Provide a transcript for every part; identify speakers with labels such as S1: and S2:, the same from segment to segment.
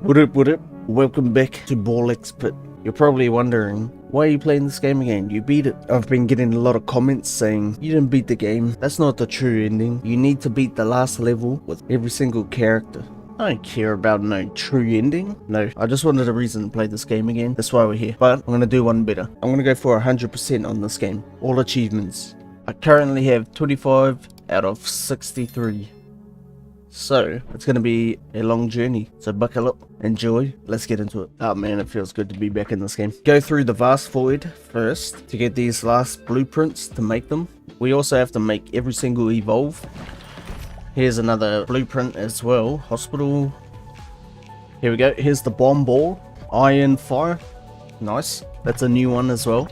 S1: What up, what up? Welcome back to Ball Expert. You're probably wondering, why are you playing this game again? You beat it. I've been getting a lot of comments saying, you didn't beat the game. That's not the true ending. You need to beat the last level with every single character. I don't care about no true ending. No, I just wanted a reason to play this game again. That's why we're here. But I'm going to do one better. I'm going to go for 100% on this game. All achievements. I currently have 25 out of 63. So, it's going to be a long journey, so buckle up, enjoy, let's get into it. Oh man, it feels good to be back in this game. Go through the vast void first to get these last blueprints to make them. We also have to make every single evolve. Here's another blueprint as well, hospital. Here we go, here's the bomb ball, iron fire, nice, that's a new one as well.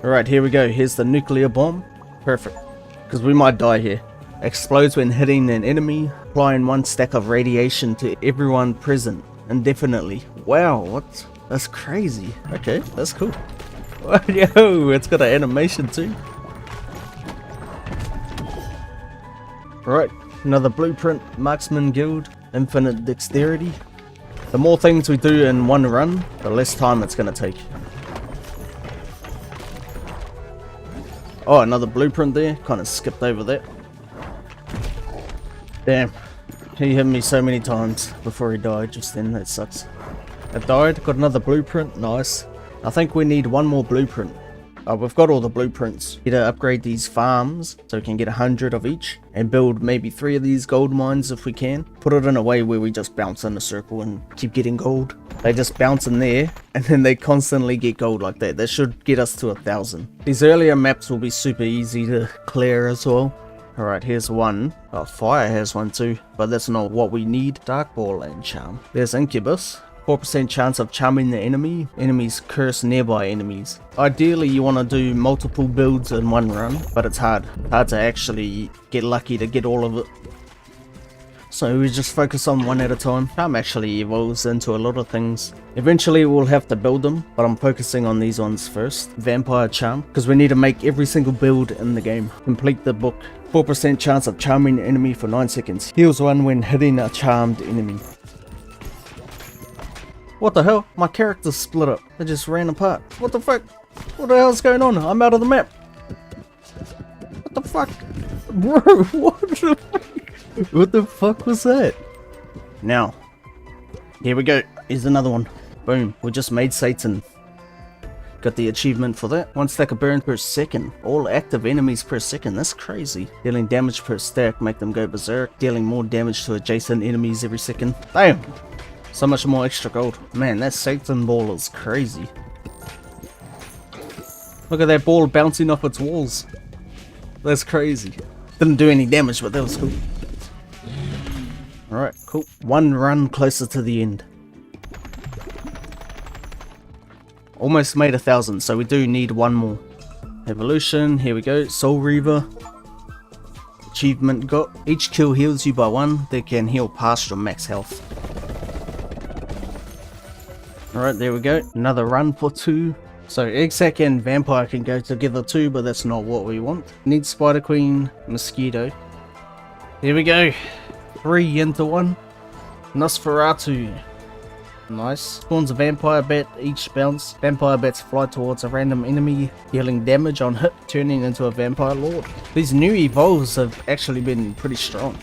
S1: Alright, here we go, here's the nuclear bomb, perfect, because we might die here. Explodes when hitting an enemy, applying 1 stack of radiation to everyone present indefinitely. Wow, what? That's crazy. Okay, that's cool. Yo, it's got an animation too. Right, another blueprint, Marksman Guild, infinite dexterity. The more things we do in one run, the less time it's gonna take. Oh, another blueprint there, kind of skipped over that. Damn, he hit me so many times before he died just then, that sucks. I died, got another blueprint, nice. I think we need one more blueprint. We've got all the blueprints. Need to upgrade these farms so we can get 100 of each and build maybe 3 of these gold mines if we can. Put it in a way where we just bounce in a circle and keep getting gold. They just bounce in there and then they constantly get gold like that. That should get us to 1,000. These earlier maps will be super easy to clear as well. Alright, here's one. Oh, fire has one too, but that's not what we need. Dark ball and charm. There's incubus. 4% chance of charming the enemy. Enemies curse nearby enemies. Ideally, you want to do multiple builds in one run, but it's hard. Hard to actually get lucky to get all of it. So we just focus on one at a time. Charm actually evolves into a lot of things. Eventually we'll have to build them, but I'm focusing on these ones first. Vampire charm, because we need to make every single build in the game. Complete the book. 4% chance of charming an enemy for 9 seconds. Heals 1 when hitting a charmed enemy. What the hell? My character's split up. They just ran apart. What the fuck? What the hell's going on? I'm out of the map. What the fuck? Bro, what the fuck? What the fuck was that? Now, here we go. Here's another one. Boom. We just made Satan. Got the achievement for that. 1 stack of burn per second. All active enemies per second. That's crazy. Dealing damage per stack. Make them go berserk. Dealing more damage to adjacent enemies every second. Damn. So much more extra gold. Man, that Satan ball is crazy. Look at that ball bouncing off its walls. That's crazy. Didn't do any damage, but that was cool. Alright, cool. One run closer to the end. Almost made 1,000, so we do need one more. Evolution, here we go. Soul Reaver. Achievement got. Each kill heals you by 1. They can heal past your max health. Alright, there we go. Another run for 2. So Exec and Vampire can go together too, but that's not what we want. Need Spider Queen, Mosquito. Here we go. 3 into 1. Nosferatu. Nice. Spawns a vampire bat each bounce. Vampire bats fly towards a random enemy, dealing damage on hit, turning into a vampire lord. These new evolves have actually been pretty strong.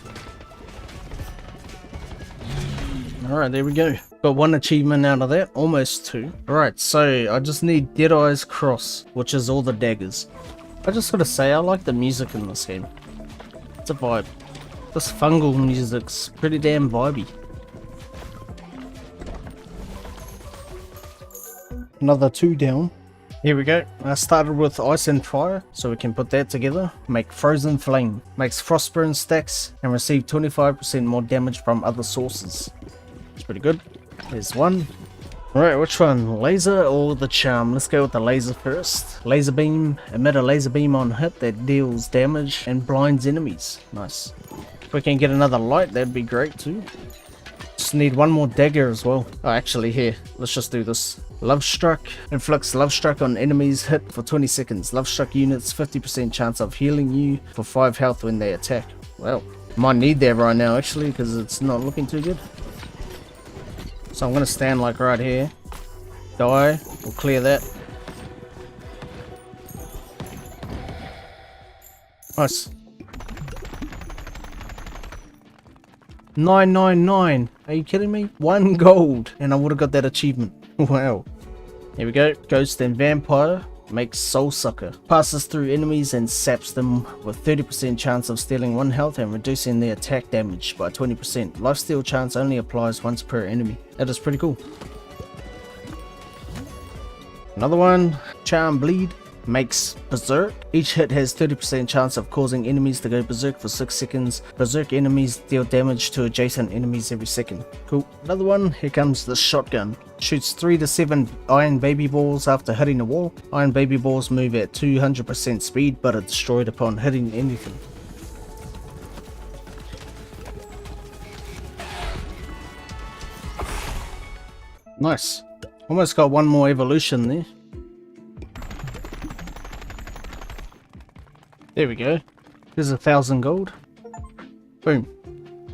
S1: Alright, there we go. Got 1 achievement out of that, almost 2. Alright, so I just need Deadeye's Cross, which is all the daggers. I just gotta say, I like the music in this game. It's a vibe. This fungal music's pretty damn vibey. Another 2 down. Here we go. I started with Ice and Fire, so we can put that together. Make Frozen Flame. Makes Frostburn stacks and receive 25% more damage from other sources. It's pretty good. There's 1. Alright, which one? Laser or the charm? Let's go with the laser first. Laser beam. Emit a laser beam on hit that deals damage and blinds enemies. Nice. If we can get another light, that'd be great too. Just need 1 more dagger as well. Oh, actually here, let's just do this. Love Struck. Inflicts Love Struck on enemies hit for 20 seconds. Love Struck units 50% chance of healing you for 5 health when they attack. Well, might need that right now actually because it's not looking too good. So I'm gonna stand like right here. Die. We'll clear that. Nice. 999. Are you kidding me? 1 gold. And I would have got that achievement. Wow. Here we go. Ghost and Vampire. Makes Soul Sucker. Passes through enemies and saps them with 30% chance of stealing 1 health and reducing their attack damage by 20%. Lifesteal chance only applies once per enemy. That is pretty cool. Another one. Charm Bleed. Makes Berserk. Each hit has 30% chance of causing enemies to go berserk for 6 seconds. Berserk enemies deal damage to adjacent enemies every second. Cool. Another one. Here comes the shotgun. Shoots 3 to 7 iron baby balls after hitting a wall. Iron baby balls move at 200% speed but are destroyed upon hitting anything. Nice. Almost got one more evolution there. There we go. There's 1,000 gold. Boom.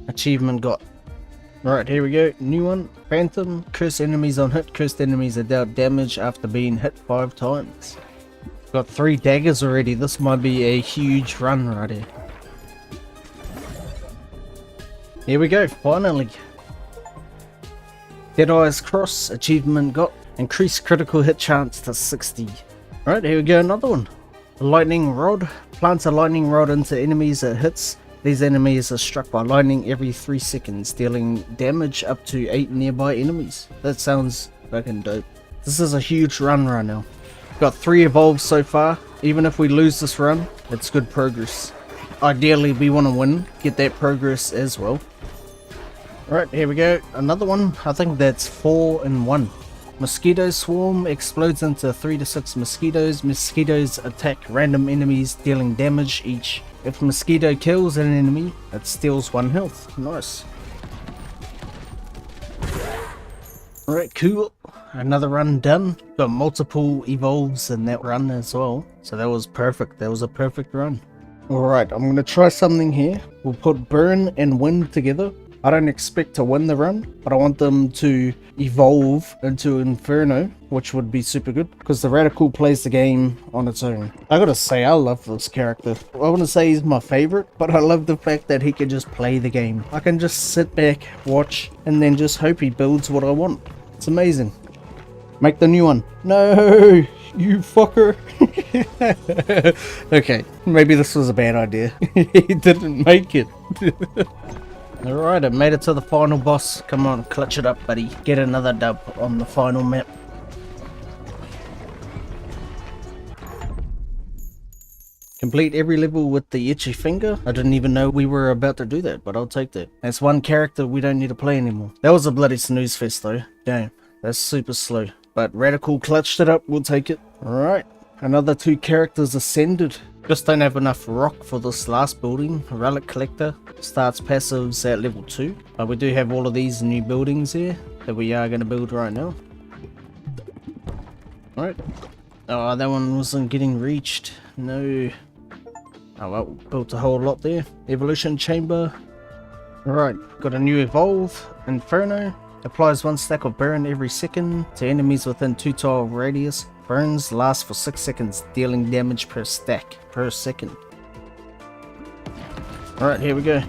S1: Achievement got. Right, here we go. New one. Phantom. Curse enemies on hit. Cursed enemies are dealt damage after being hit 5 times. Got 3 daggers already. This might be a huge run right here. Here we go. Finally. Deadeye's Cross. Achievement got. Increased critical hit chance to 60. Alright, here we go. Another one. Lightning Rod. Plants a lightning rod into enemies it hits. These enemies are struck by lightning every 3 seconds, dealing damage up to 8 nearby enemies. That sounds fucking dope. This is a huge run right now. Got 3 evolves so far. Even if we lose this run, it's good progress. Ideally we want to win, get that progress as well. Alright, here we go. Another one. I think that's 4 in 1. Mosquito Swarm explodes into 3 to 6 mosquitoes. Mosquitoes attack random enemies, dealing damage each. If mosquito kills an enemy, it steals 1 health. Nice. Alright, cool. Another run done. Got multiple evolves in that run as well. So that was perfect. That was a perfect run. Alright, I'm going to try something here. We'll put Burn and Wind together. I don't expect to win the run, but I want them to evolve into Inferno, which would be super good, because the Radical plays the game on its own. I gotta say, I love this character. I wouldn't say he's my favorite, but I love the fact that he can just play the game. I can just sit back, watch, and then just hope he builds what I want. It's amazing. Make the new one. No, you fucker. Okay, maybe this was a bad idea. He didn't make it. Alright, I made it to the final boss. Come on, clutch it up, buddy. Get another dub on the final map. Complete every level with the itchy finger. I didn't even know we were about to do that, but I'll take that. That's one character we don't need to play anymore. That was a bloody snooze fest though. Damn, that's super slow. But Radical clutched it up, we'll take it. Alright, another 2 characters ascended. Just don't have enough rock for this last building. Relic Collector starts passives at level 2. But we do have all of these new buildings here that we are going to build right now. Alright. Oh, that one wasn't getting reached. No. Oh well, built a whole lot there. Evolution Chamber. Alright, got a new Evolve. Inferno. Applies 1 stack of Burn every second to enemies within 2 tile radius. Burns last for 6 seconds, dealing damage per stack per second. Alright, here we go.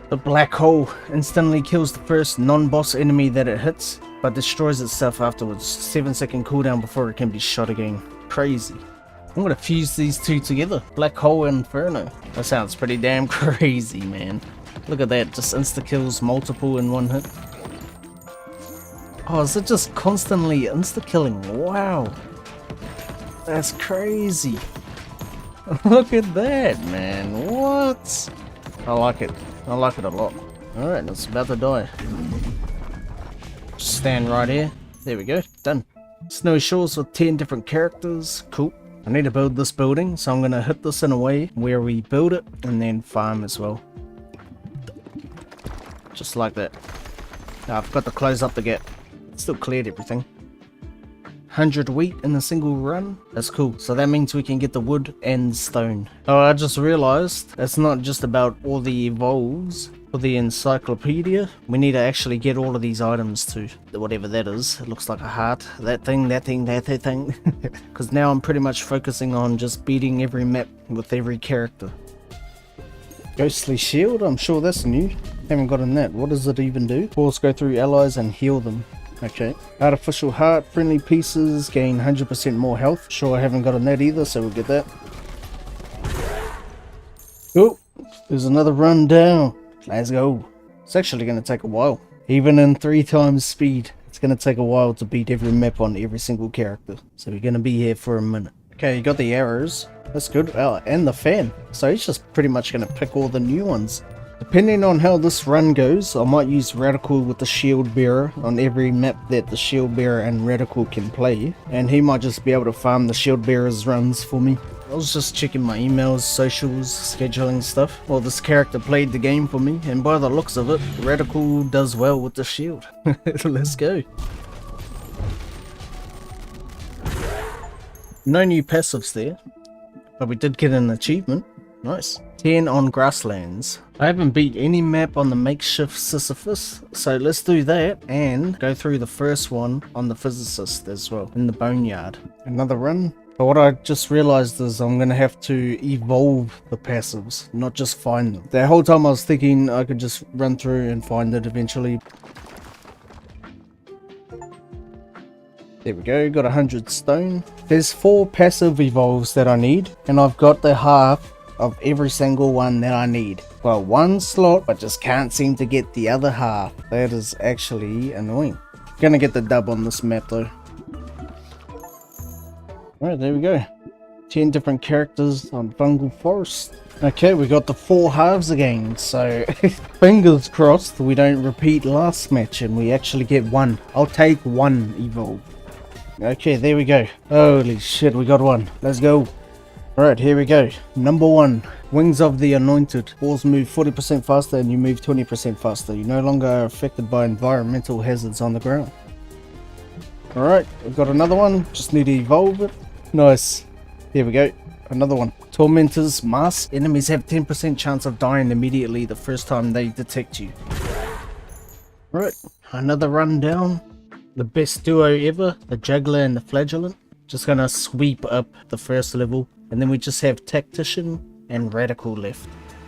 S1: The Black Hole instantly kills the first non-boss enemy that it hits, but destroys itself afterwards. 7-second cooldown before it can be shot again. Crazy. I'm gonna fuse these 2 together. Black Hole and Inferno. That sounds pretty damn crazy, man. Look at that, just insta-kills multiple in 1 hit. Oh, is it just constantly insta-killing? Wow. That's crazy. Look at that, man. What? I like it. I like it a lot. Alright, it's about to die. Just stand right here. There we go. Done. Snowy Shores with 10 different characters. Cool. I need to build this building, so I'm going to hit this in a way where we build it and then farm as well. Just like that. I've got to close up the gap. Still cleared everything. 100 wheat in a single run. That's cool. So that means we can get the wood and stone. Oh, I just realized it's not just about all the evolves for the encyclopedia. We need to actually get all of these items too. Whatever that is. It looks like a heart. That thing, that thing, that thing. Because now I'm pretty much focusing on just beating every map with every character. Ghostly shield? I'm sure that's new. Haven't gotten that. What does it even do? Force go through allies and heal them. Okay. Artificial heart, friendly pieces, gain 100% more health. Sure, I haven't gotten that either, so we'll get that. Oh, there's another run down. Let's go. It's actually going to take a while. Even in 3 times speed, it's going to take a while to beat every map on every single character. So we're going to be here for a minute. Okay, you got the arrows. That's good. Oh, and the fan. So he's just pretty much going to pick all the new ones. Depending on how this run goes, I might use Radical with the shield bearer on every map that the shield bearer and Radical can play. And he might just be able to farm the shield bearer's runs for me. I was just checking my emails, socials, scheduling stuff. Well, this character played the game for me, and by the looks of it, Radical does well with the shield. Let's go. No new passives there, but we did get an achievement. Nice. 10 on grasslands. I haven't beat any map on the makeshift Sisyphus, so let's do that and go through the first one on the physicist as well, in the boneyard. Another run. But what I just realized is I'm going to have to evolve the passives, not just find them. The whole time I was thinking I could just run through and find it eventually. There we go, got 100 stone. There's 4 passive evolves that I need, and I've got the half of every single one that I need. Well, 1 slot, but just can't seem to get the other half. That is actually annoying. Gonna get the dub on this map though. Alright, there we go. 10 different characters on Fungal Forest. Okay, we got the 4 halves again, so fingers crossed we don't repeat last match and we actually get 1. I'll take 1 evolve. Okay, there we go. Holy shit, we got 1. Let's go. Alright, here we go. Number 1. Wings of the Anointed. Balls move 40% faster and you move 20% faster. You no longer are affected by environmental hazards on the ground. Alright, we've got another one. Just need to evolve it. Nice. Here we go. Another one. Tormentor's Mask. Enemies have 10% chance of dying immediately the first time they detect you. Right, another run down. The best duo ever, the Juggler and the Flagellant. Just gonna sweep up the first level. And then we just have Tactician and Radical left.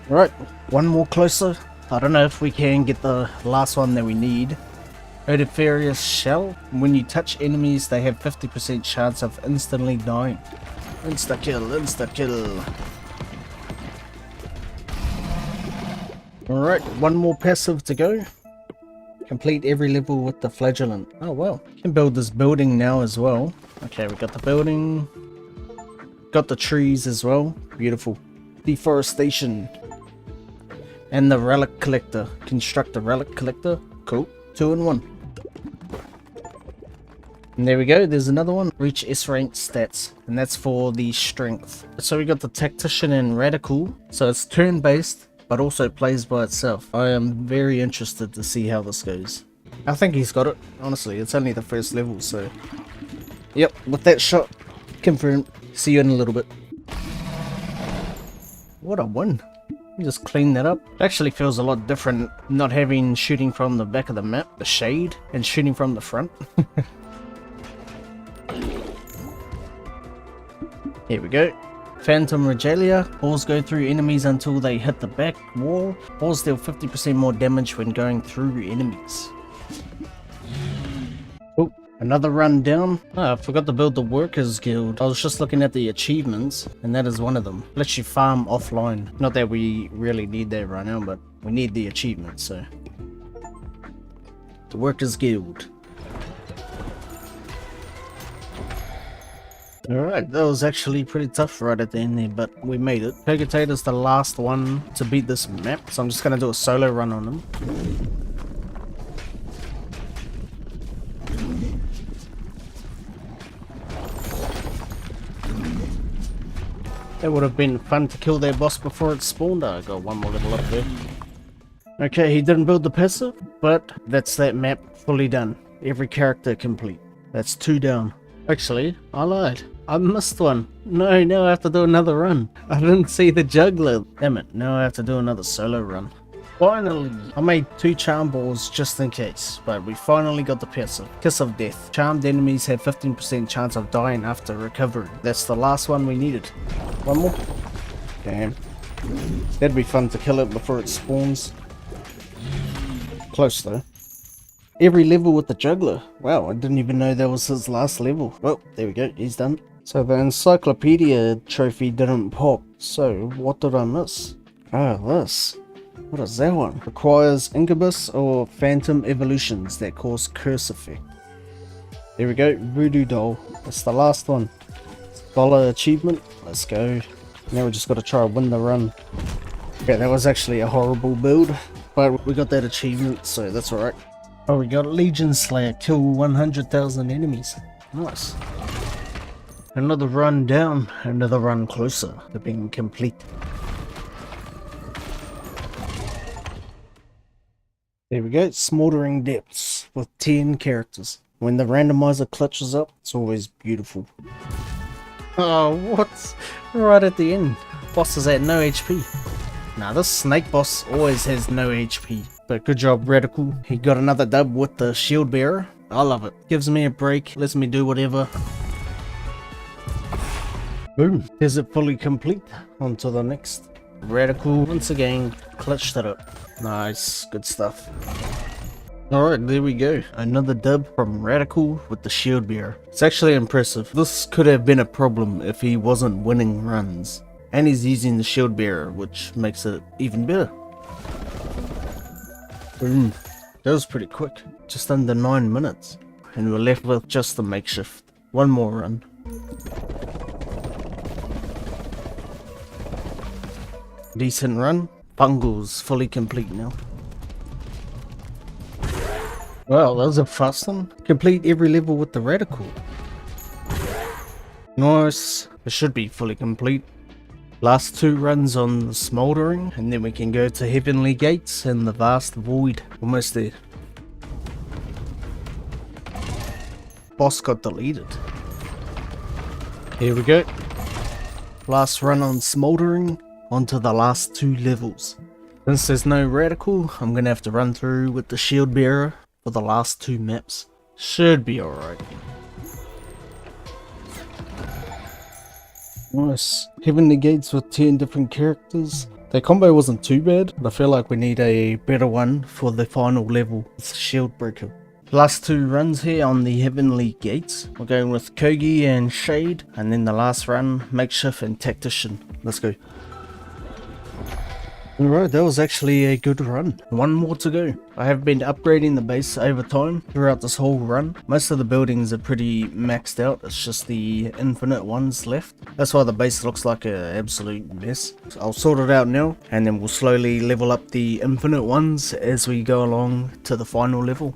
S1: Alright, one more closer. I don't know if we can get the last one that we need. Odifarious Shell. When you touch enemies, they have 50% chance of instantly dying. Insta kill, insta kill. Alright, one more passive to go. Complete every level with the Flagellant. Oh wow. Can build this building now as well. Okay, we got the building. Got the trees as well. Beautiful. Deforestation. And the Relic Collector. Construct the Relic Collector. Cool. 2 in 1. And there we go, there's another one. Reach S rank stats, and that's for the strength. So we got the Tactician and Radical. So it's turn based, but also plays by itself. I am very interested to see how this goes. I think he's got it, honestly. It's only the first level, so... Yep, with that shot, confirmed. See you in a little bit. What a win. Just clean that up. It actually feels a lot different not having shooting from the back of the map, the shade, and shooting from the front. Here we go. Phantom Regalia. Balls go through enemies until they hit the back wall. Balls deal 50% more damage when going through enemies. Oh, another run down. Oh, I forgot to build the Workers Guild. I was just looking at the achievements, and that is one of them. Let you farm offline. Not that we really need that right now, but we need the achievement, so. The Workers Guild. Alright, that was actually pretty tough right at the end there, but we made it. Purgatator's the last one to beat this map, so I'm just gonna do a solo run on him. It would have been fun to kill their boss before it spawned. I got one more level up there. Okay, he didn't build the passive, but that's that map fully done. Every character complete. That's 2 down. Actually, I lied. I missed one. No, now I have to do another run. I didn't see the juggler. Damn it, now I have to do another solo run. Finally, I made 2 charm balls just in case, but we finally got the kiss of death. Charmed enemies have 15% chance of dying after recovery. That's the last one we needed. One more. Damn. That'd be fun to kill it before it spawns. Close though. Every level with the juggler. Wow, I didn't even know that was his last level. Well, there we go, he's done. So the encyclopedia trophy didn't pop. So what did I miss? Oh, this. What is that one? Requires incubus or phantom evolutions that cause curse effect. There we go, voodoo doll. That's the last one. Dollar achievement. Let's go. Now we just got to try and win the run. Yeah, that was actually a horrible build, but we got that achievement, so that's alright. Oh, we got Legion Slayer, kill 100,000 enemies. Nice. Another run down, another run closer to being complete. There we go, Smoldering Depths with 10 characters. When the randomizer clutches up, it's always beautiful. Oh, what's right at the end? Boss is at no HP. Nah, this snake boss always has no HP. But good job, Radical. He got another dub with the shield bearer. I love it. Gives me a break, lets me do whatever. Boom. Is it fully complete? On to the next. Radical once again clutched it up. Nice, good stuff. Alright, there we go. Another dub from Radical with the shield bearer. It's actually impressive. This could have been a problem if he wasn't winning runs. And he's using the shield bearer, which makes it even better. Boom. That was pretty quick. Just under 9 minutes. And we're left with just the makeshift. One more run. Decent run. Bungle's fully complete now. Well, that was a fast one. Complete every level with the Radical. Nice. It should be fully complete. Last 2 runs on the Smoldering, and then we can go to Heavenly Gates and the Vast Void. Almost there. Boss got deleted. Here we go. Last run on Smoldering, onto the last 2 levels. Since there's no Radical, I'm gonna have to run through with the Shield Bearer for the last 2 maps. Should be alright. Nice. Heavenly Gates with 10 different characters. The combo wasn't too bad, but I feel like we need a better one for the final level with Shield Breaker. Last 2 runs here on the Heavenly Gates. We're going with Kogi and Shade, and then the last run, Makeshift and Tactician. Let's go. Alright, that was actually a good run. 1 more to go. I have been upgrading the base over time throughout this whole run. Most of the buildings are pretty maxed out. It's just the infinite ones left. That's why the base looks like an absolute mess. So I'll sort it out now, and then we'll slowly level up the infinite ones as we go along to the final level.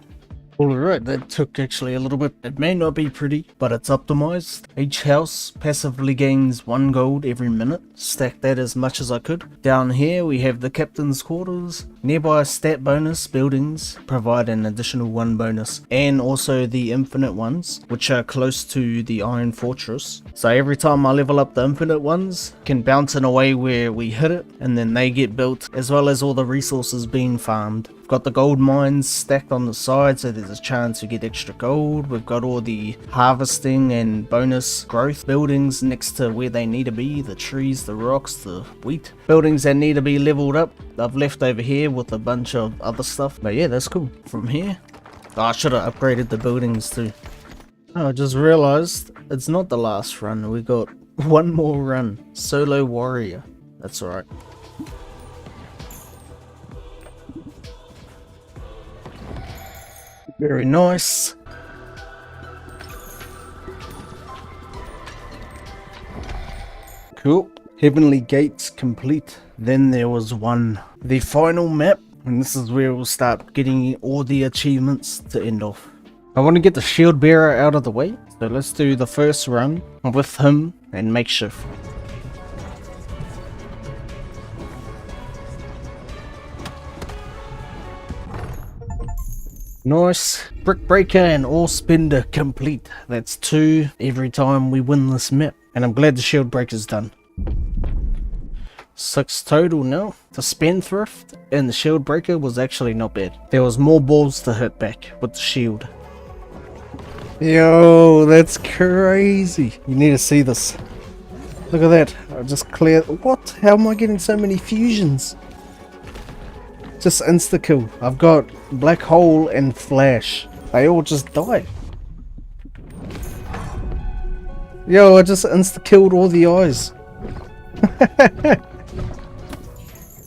S1: Alright, that took actually a little bit. It may not be pretty, but it's optimized. Each house passively gains 1 gold every minute. Stack that as much as I could. Down here we have the captain's quarters. Nearby stat bonus buildings provide an additional 1 bonus. And also the infinite ones, which are close to the Iron Fortress. So every time I level up the infinite ones, can bounce in a way where we hit it, and then they get built, as well as all the resources being farmed. Got the gold mines stacked on the side, so there's a chance to get extra gold. We've got all the harvesting and bonus growth buildings next to where they need to be, the trees, the rocks, the wheat. Buildings that need to be leveled up, I've left over here with a bunch of other stuff. But yeah, that's cool. From here, oh, I should have upgraded the buildings too. Oh, I just realized it's not the last run. We got 1 more run. Solo Warrior. That's alright. Very nice. Cool. Heavenly Gates complete. Then there was the final map, and this is where we'll start getting all the achievements to end off. I want to get the shield bearer out of the way, so let's do the first run with him and Makeshift. Nice. Brick Breaker and Ore Spender complete. That's 2 every time we win this map. And I'm glad the Shield Breaker's done. 6 total now. The Spendthrift and the Shield Breaker was actually not bad. There was more balls to hit back with the shield. Yo, that's crazy. You need to see this. Look at that. I just cleared. What? How am I getting so many fusions? Just insta kill. I've got Black Hole and Flash. They all just died. Yo, I just insta killed all the eyes.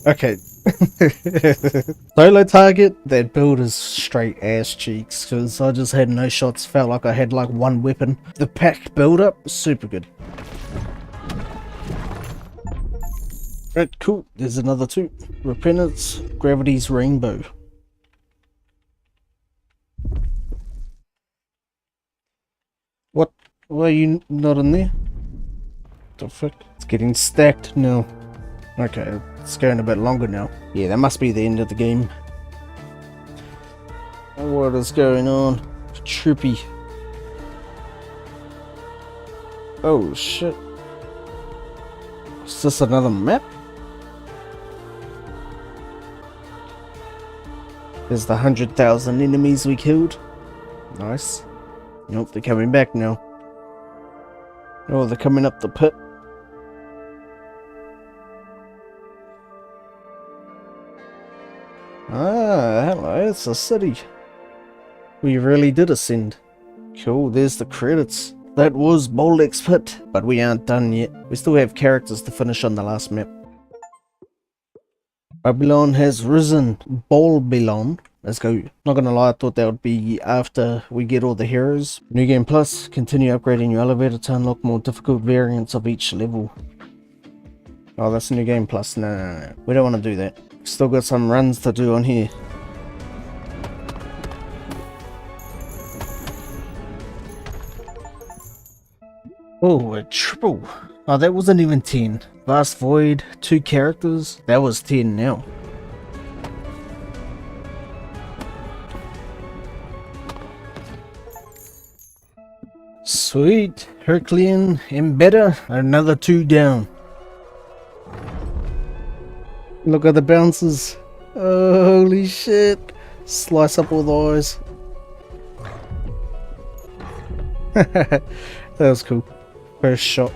S1: Okay. Solo target, that build is straight ass cheeks because I just had no shots, felt like I had like one weapon. The pack build up, super good. Right, cool, there's another 2. Repentance, Gravity's Rainbow. What? Why are you not in there? The fuck? It's getting stacked now. Okay, it's going a bit longer now. Yeah, that must be the end of the game. What is going on? Trippy. Oh shit. Is this another map? There's the 100,000 enemies we killed. Nice. Nope, they're coming back now. Oh, they're coming up the pit. Ah, hello, it's a city. We really did ascend. Cool, there's the credits. That was Bolek's Pit, but we aren't done yet. We still have characters to finish on the last map. Babylon has risen. Babylon. Let's go. Not gonna lie, I thought that would be after we get all the heroes. New Game Plus. Continue upgrading your elevator to unlock more difficult variants of each level. Oh, that's New Game Plus. No. We don't want to do that. Still got some runs to do on here. Oh, a triple. Oh, that wasn't even 10. Vast Void, 2 characters. That was 10 now. Sweet. Herculean and better. Another 2 down. Look at the bounces. Oh, holy shit. Slice up all the eyes. That was cool. First shot.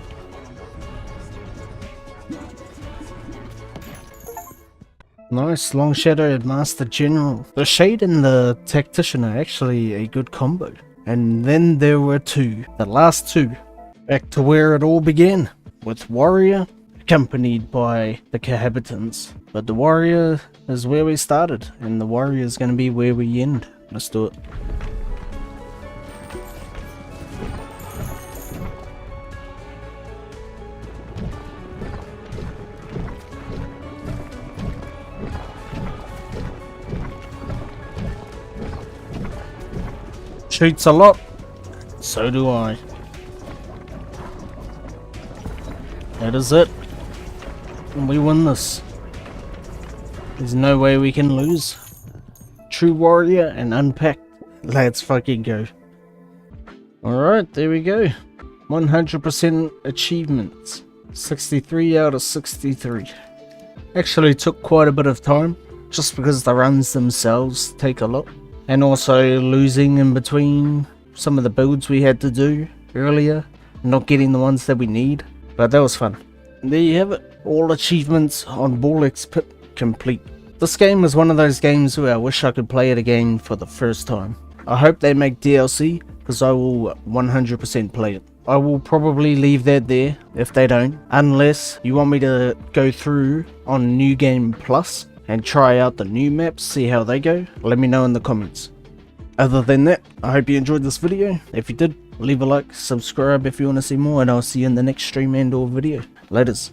S1: Nice. Long Shadow and Master General. The Shade and the Tactician are actually a good combo. And then there were 2. The last 2. Back to where it all began. With Warrior, accompanied by the Cohabitants. But the Warrior is where we started, and the Warrior is going to be where we end. Let's do it. Shoots a lot. So do I. That is it. And we win this. There's no way we can lose. True Warrior and Unpacked. Let's fucking go. Alright, there we go. 100% achievements. 63 out of 63. Actually took quite a bit of time. Just because the runs themselves take a lot. And also losing in between some of the builds we had to do earlier. Not getting the ones that we need. But that was fun. And there you have it. All achievements on Bolek's Pit complete. This game is one of those games where I wish I could play it again for the first time. I hope they make DLC, because I will 100% play it. I will probably leave that there if they don't. Unless you want me to go through on New Game Plus and try out the new maps, see how they go. Let me know in the comments. Other than that, I hope you enjoyed this video. If you did, leave a like, subscribe if you want to see more, and I'll see you in the next stream and or video. Laters.